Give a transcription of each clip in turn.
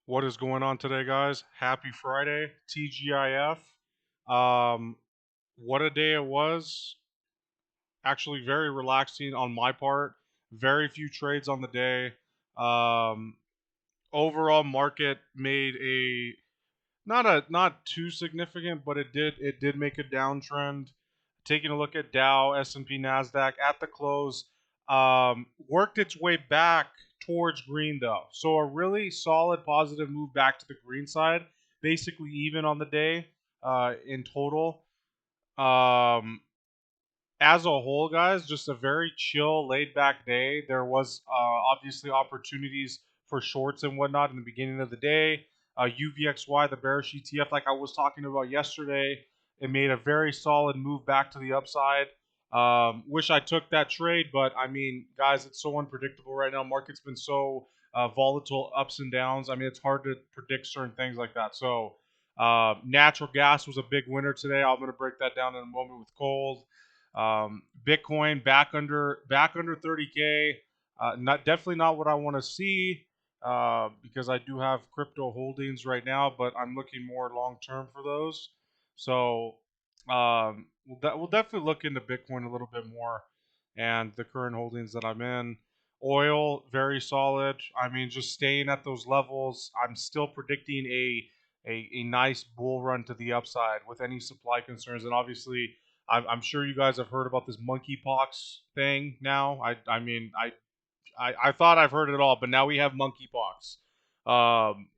What is going on today, guys? Happy Friday, TGIF. Um, what a day it was. Actually, very relaxing on my part. Very few trades on the day. Um, Overall, market made a not too significant, but it did make a downtrend. Taking a look at Dow, S&P, Nasdaq at the close, worked its way back towards green though. So a really solid positive move back to the green side, basically even on the day in total. Um, as a whole, guys, just a very chill, laid back day. There was obviously opportunities for shorts and whatnot in the beginning of the day. UVXY, the bearish ETF, like I was talking about yesterday, it made a very solid move back to the upside. Wish I took that trade, but I mean, guys, it's so unpredictable right now. Market's been so volatile, ups and downs. I mean, it's hard to predict certain things like that. So, natural gas was a big winner today. I'm going to break that down in a moment with KOLD. Bitcoin back under 30K. Not definitely not what I want to see because I do have crypto holdings right now, but I'm looking more long term for those. So we'll definitely look into Bitcoin a little bit more and the current holdings that I'm in. Oil very solid. I mean, just staying at those levels. I'm still predicting a nice bull run to the upside with any supply concerns, and obviously I'm sure you guys have heard about this monkeypox thing now. I mean, I thought I've heard it all, but now we have monkeypox. Um,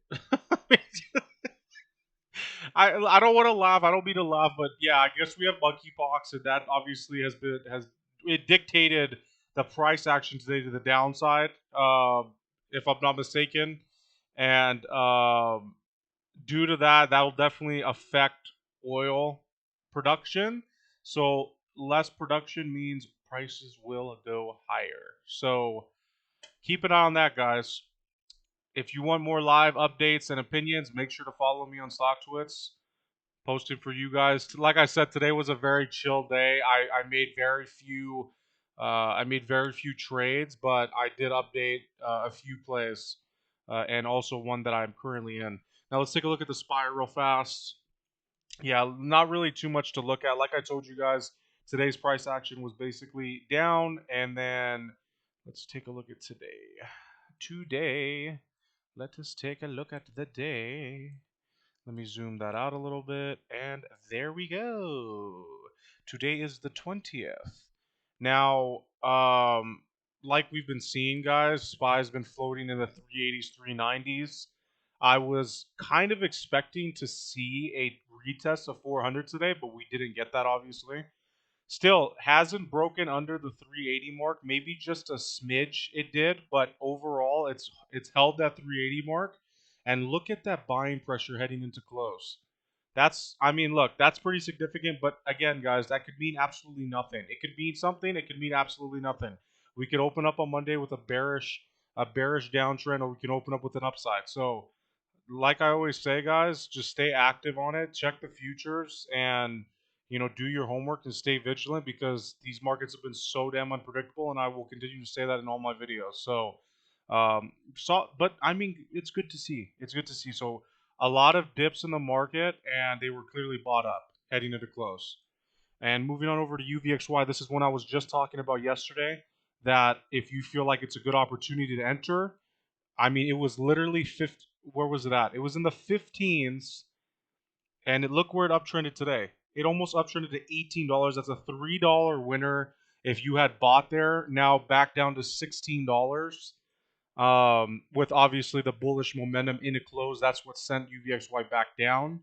I don't want to laugh. I don't mean to laugh, but yeah, I guess we have monkeypox, and that obviously has it dictated the price action today to the downside, if I'm not mistaken, and due to that, that will definitely affect oil production. So less production means prices will go higher. So keep an eye on that, guys. If you want more live updates and opinions, make sure to follow me on stocktwits. Posted for you guys. Like I said, today was a very chill day. I made very few. I made very few trades, but I did update a few plays, and also one that I'm currently in. Now let's take a look at the SPY real fast. Yeah, not really too much to look at. Like I told you guys, today's price action was basically down, and then let's take a look at today. Today, let us take a look at the day. Let me zoom that out a little bit, and there we go. Today is the 20th. Now, like we've been seeing, guys, SPY's been floating in the 380s, 390s. I was kind of expecting to see a retest of 400 today, but we didn't get that, obviously. Still, hasn't broken under the 380 mark. Maybe just a smidge it did, but overall, it's held that 380 mark. And look at that buying pressure heading into close. I mean, look, that's pretty significant. But again, guys, that could mean absolutely nothing. It could mean something. It could mean absolutely nothing. We could open up on Monday with a bearish downtrend, or we can open up with an upside. So, like I always say, guys, just stay active on it. Check the futures, and do your homework and stay vigilant because these markets have been so damn unpredictable, and I will continue to say that in all my videos. But I mean, it's good to see. It's good to see. So a lot of dips in the market, and they were clearly bought up heading into close. And moving on over to UVXY, this is one I was just talking about yesterday. That if you feel like it's a good opportunity to enter, I mean, it was literally 50. Where was it at? It was in the 15s, and look where it uptrended today. It almost uptrended to $18. That's a $3 winner if you had bought there. Now back down to $16. With obviously the bullish momentum in a close, that's what sent UVXY back down.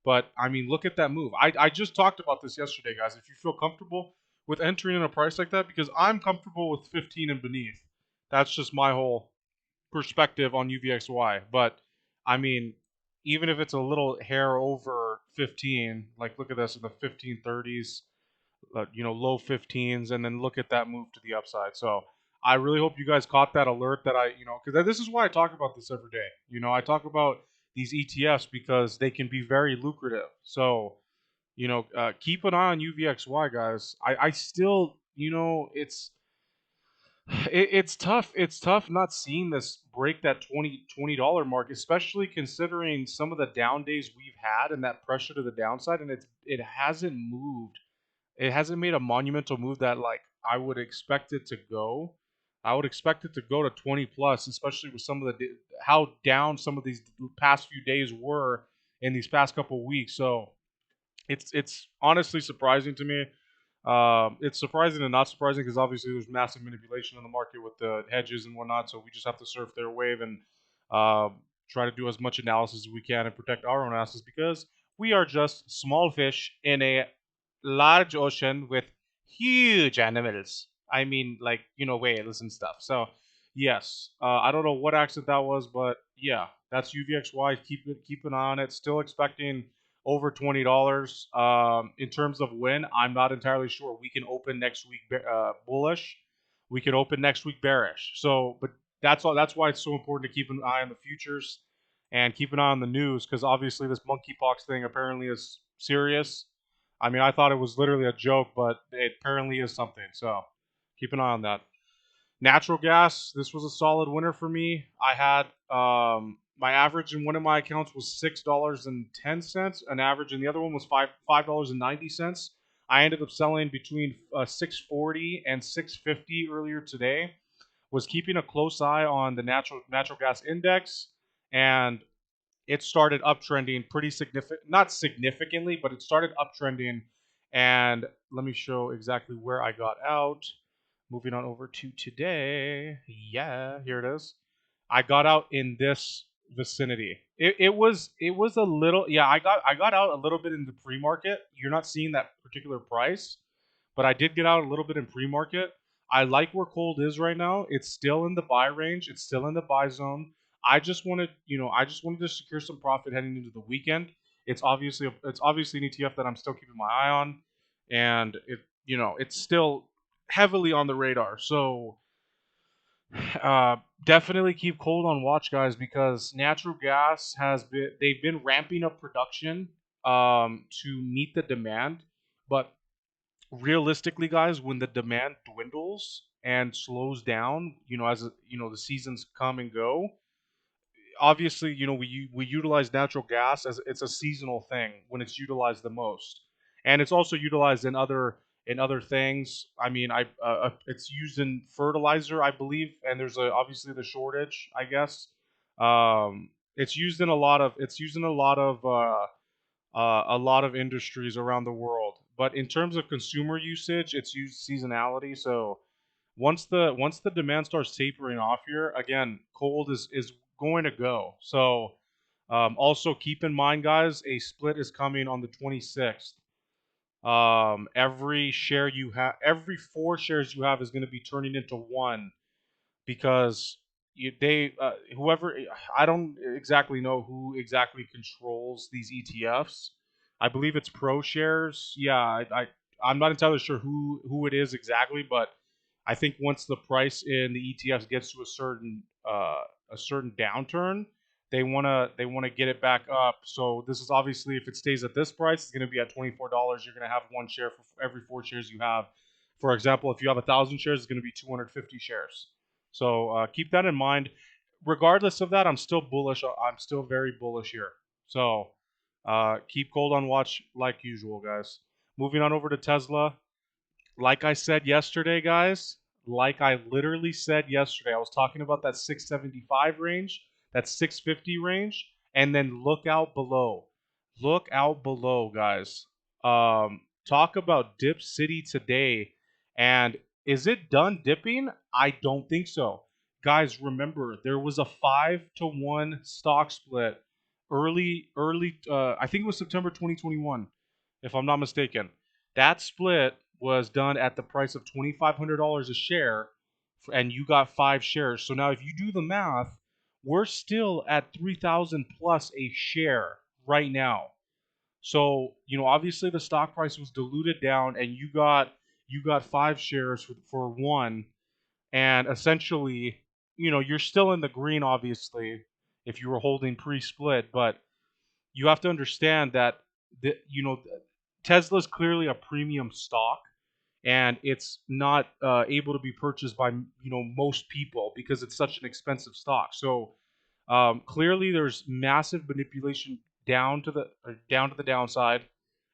But I mean, look at that move. I just talked about this yesterday, guys. If you feel comfortable with entering in a price like that, because I'm comfortable with 15 and beneath. That's just my whole perspective on UVXY. But I mean, even if it's a little hair over 15, like look at this in the 1530s, low 15s, and then look at that move to the upside. So I really hope you guys caught that alert that because this is why I talk about this every day. I talk about these ETFs because they can be very lucrative. So, keep an eye on UVXY, guys. I still, it's It's tough. It's tough not seeing this break that $20 mark, especially considering some of the down days we've had and that pressure to the downside, and it hasn't moved. It hasn't made a monumental move that like I would expect it to go. I would expect it to go to 20 plus, especially with some of the how down some of these past few days were in these past couple of weeks. So it's honestly surprising to me. It's surprising and not surprising because obviously there's massive manipulation in the market with the hedges and whatnot. So we just have to surf their wave and uh, try to do as much analysis as we can and protect our own asses because we are just small fish in a large ocean with huge animals. I mean, like whales and stuff. So yes, I don't know what accent that was, but yeah, that's UVXY. Keep an eye on it. Still expecting over $20. In terms of when, I'm not entirely sure. We can open next week bullish. We can open next week bearish. So, but that's all. That's why it's so important to keep an eye on the futures and keep an eye on the news because obviously this monkeypox thing apparently is serious. I mean, I thought it was literally a joke, but it apparently is something. So, keep an eye on that. Natural gas, this was a solid winner for me. I had my average in one of my accounts was $6.10. An average in the other one was $5.90. I ended up selling between 640 and 650 earlier today. Was keeping a close eye on the natural gas index, and it started uptrending pretty significant, not significantly, but it started uptrending. And let me show exactly where I got out. Moving on over to today. Yeah, here it is. I got out in this vicinity. It was a little, yeah, I got out a little bit in the pre-market. You're not seeing that particular price, but I did get out a little bit in pre-market. I like where cold is right now. It's still in the buy range. It's still in the buy zone. I just wanted to secure some profit heading into the weekend. It's obviously an ETF that I'm still keeping my eye on, and it's still heavily on the radar. So uh, definitely keep cold on watch, guys, because natural gas they've been ramping up production to meet the demand, but realistically, guys, when the demand dwindles and slows down, as the seasons come and go, obviously, we utilize natural gas as it's a seasonal thing when it's utilized the most, and it's also utilized in other things. I mean, it's used in fertilizer, I believe, and there's obviously the shortage, I guess. It's used in a lot of industries around the world, but in terms of consumer usage, it's used seasonality. So once the demand starts tapering off here again, cold is going to go. So also keep in mind, guys, a split is coming on the 26th. Every 4 shares you have is going to be turning into one because whoever, I don't exactly know who exactly controls these ETFs. I believe it's Pro Shares. Yeah, I'm not entirely sure who it is exactly, but I think once the price in the ETFs gets to a certain downturn, they wanna get it back up. So this is obviously, if it stays at this price, it's gonna be at $24. You're gonna have one share for every 4 shares you have. For example, if you have 1,000 shares, it's gonna be 250 shares. So keep that in mind. Regardless of that, I'm still bullish. I'm still very bullish here. So keep cold on watch like usual, guys. Moving on over to Tesla. Like I said yesterday, guys, like I literally said yesterday, I was talking about that 675 range, that 650 range, and then look out below. Look out below, guys. Talk about Dip City today. And is it done dipping? I don't think so. Guys, remember, there was a 5-to-1 stock split early, I think it was September 2021, if I'm not mistaken. That split was done at the price of $2,500 a share, and you got 5 shares. So now, if you do the math, we're still at 3,000 plus a share right now. So obviously the stock price was diluted down, and you got 5 shares for one, and essentially, you're still in the green, obviously, if you were holding pre-split, but you have to understand that the, Tesla's clearly a premium stock. and it's not able to be purchased by most people because it's such an expensive stock. So clearly, there's massive manipulation down to the downside,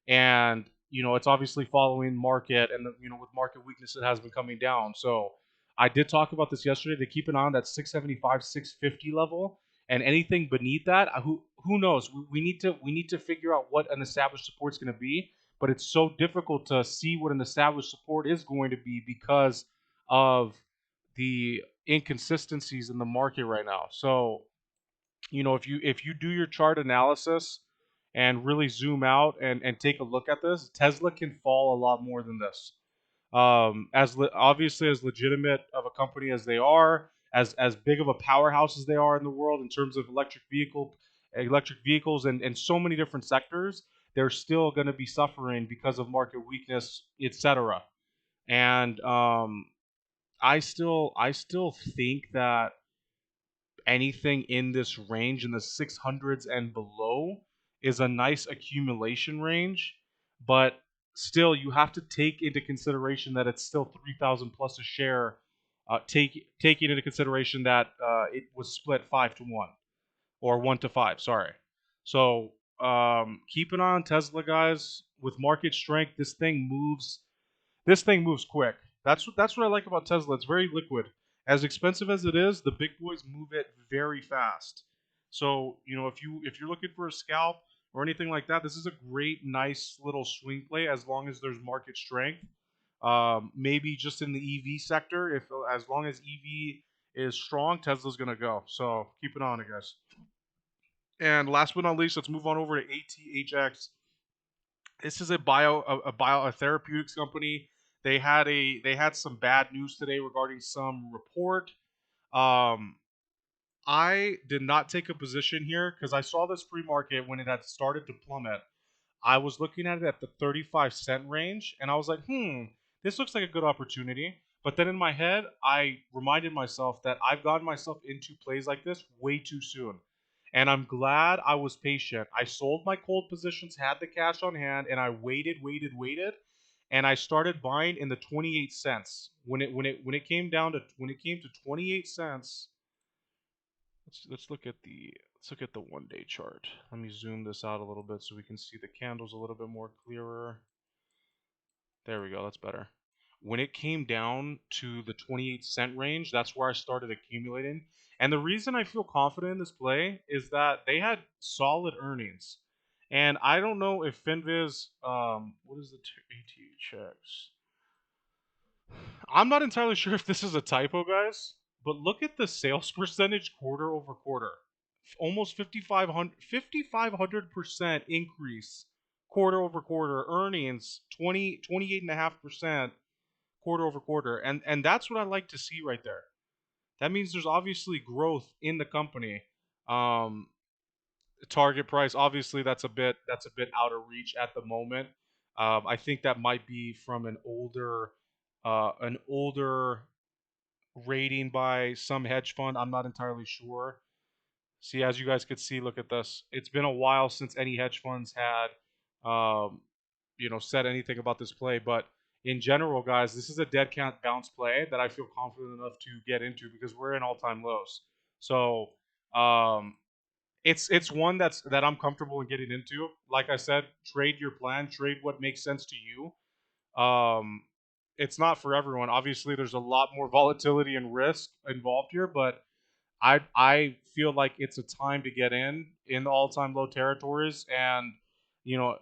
and it's obviously following market, and with market weakness, it has been coming down. So I did talk about this yesterday. To keep an eye on that 675, 650 level, and anything beneath that, who knows? We need to figure out what an established support is going to be, but it's so difficult to see what an established support is going to be because of the inconsistencies in the market right now. So if you do your chart analysis and really zoom out and take a look at this, Tesla can fall a lot more than this. Obviously as legitimate of a company as they are, as big of a powerhouse as they are in the world in terms of electric vehicles and so many different sectors, they're still going to be suffering because of market weakness, etc. And I still think that anything in this range in the 600s and below is a nice accumulation range, but still you have to take into consideration that it's still 3,000 plus a share, taking into consideration that it was split 5-1 or 1-5, sorry. So keep an eye on Tesla, guys. With market strength, this thing moves quick. That's what I like about Tesla. It's very liquid. As expensive as it is, the big boys move it very fast. So if you're looking for a scalp or anything like that, this is a great, nice little swing play as long as there's market strength. Maybe just in the EV sector, if as long as EV is strong, Tesla's gonna go. So keep an eye on it, guys. And last but not least, let's move on over to ATHX. This is a therapeutics company. They had some bad news today regarding some report. Um, I did not take a position here because I saw this pre-market when it had started to plummet. I was looking at it at the 35-cent range, and I was like, this looks like a good opportunity. But then in my head, I reminded myself that I've gotten myself into plays like this way too soon. And I'm glad I was patient. I sold my cold positions, had the cash on hand, and I waited, and I started buying in the 28 cents. When it came to 28 cents, let's look at the 1-day chart. Let me zoom this out a little bit so we can see the candles a little bit more clearer. There we go, that's better. When it came down to the 28-cent range, that's where I started accumulating. And the reason I feel confident in this play is that they had solid earnings. And I don't know if Finviz, what is the ATHX? I'm not entirely sure if this is a typo, guys, but look at the sales percentage quarter over quarter. Almost 5,500% increase quarter over quarter. Earnings 28.5% quarter over quarter. And that's what I like to see right there. That means there's obviously growth in the company. Um, Target price, obviously that's a bit out of reach at the moment. I think that might be from an older rating by some hedge fund. I'm not entirely sure. See, as you guys could see, look at this. It's been a while since any hedge funds had, um, said anything about this play. But in general, guys, this is a dead cat bounce play that I feel confident enough to get into because we're in all-time lows. So um, it's one that I'm comfortable in getting into. Like I said, trade your plan, trade what makes sense to you. Um, it's not for everyone. Obviously, there's a lot more volatility and risk involved here, but I feel like it's a time to get in the all time low territories and you know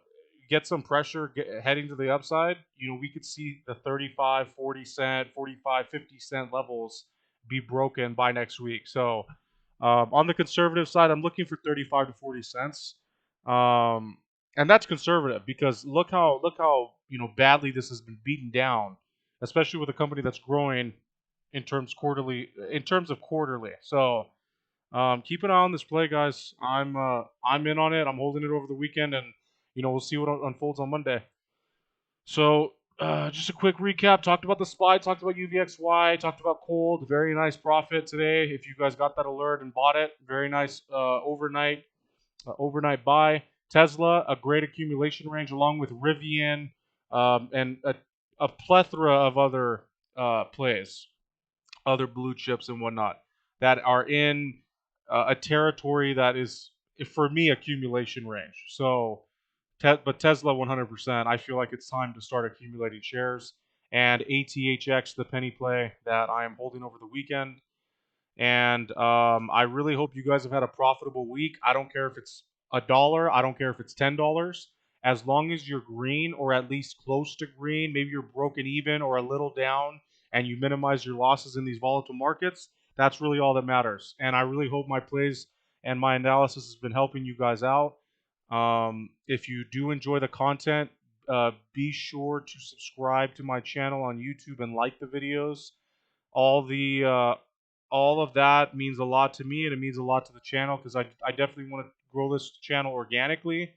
get some pressure heading to the upside. We could see the 35, 40 cent, 45, 50 cent levels be broken by next week. So on the conservative side, I'm looking for 35 to 40 cents. Um, and that's conservative because look how badly this has been beaten down, especially with a company that's growing in terms of quarterly. So keep an eye on this play, guys. I'm in on it. I'm holding it over the weekend, and we'll see what unfolds on Monday. So just a quick recap. Talked about the SPY. Talked about UVXY. Talked about KOLD. Very nice profit today. If you guys got that alert and bought it, very nice overnight buy. Tesla, a great accumulation range along with RIVN, and a plethora of other plays, other blue chips and whatnot that are in a territory that is, for me, accumulation range. So, but Tesla 100%, I feel like it's time to start accumulating shares. And ATHX, the penny play that I am holding over the weekend. And I really hope you guys have had a profitable week. I don't care if it's $1. I don't care if it's $10. As long as you're green or at least close to green, maybe you're broken even or a little down, and you minimize your losses in these volatile markets, that's really all that matters. And I really hope my plays and my analysis has been helping you guys out. If you do enjoy the content, be sure to subscribe to my channel on YouTube and like the videos. All the all of that means a lot to me, and it means a lot to the channel, because I definitely want to grow this channel organically.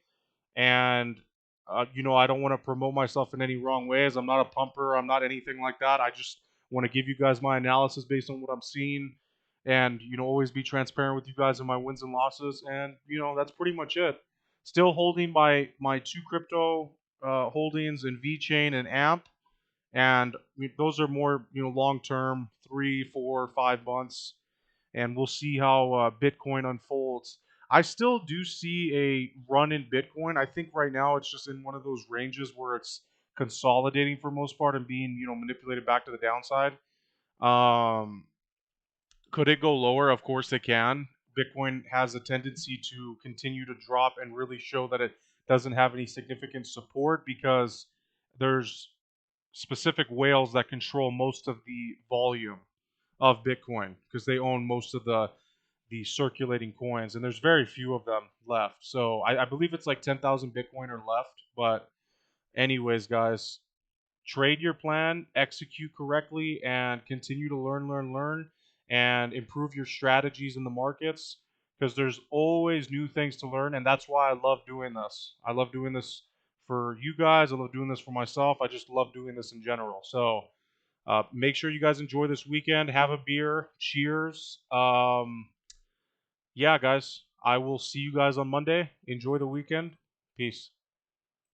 And I don't want to promote myself in any wrong ways. I'm not a pumper. I'm not anything like that. I just want to give you guys my analysis based on what I'm seeing, and always be transparent with you guys in my wins and losses. And that's pretty much it. Still holding my two crypto holdings in VECHAIN and AMP, and those are more long term, 3, 4, 5 months, and we'll see how Bitcoin unfolds. I still do see a run in Bitcoin. I think right now it's just in one of those ranges where it's consolidating for most part and being manipulated back to the downside. Um, could it go lower? Of course it can. Bitcoin has a tendency to continue to drop and really show that it doesn't have any significant support, because there's specific whales that control most of the volume of Bitcoin, because they own most of the circulating coins, and there's very few of them left. So I believe it's like 10,000 Bitcoin are left. But anyways, guys, trade your plan, execute correctly, and continue to learn, and improve your strategies in the markets, because there's always new things to learn, and that's why I love doing this. I love doing this for you guys. I love doing this for myself. I just love doing this in general. So make sure you guys enjoy this weekend. Have a beer. Cheers. Yeah, guys, I will see you guys on Monday. Enjoy the weekend. Peace.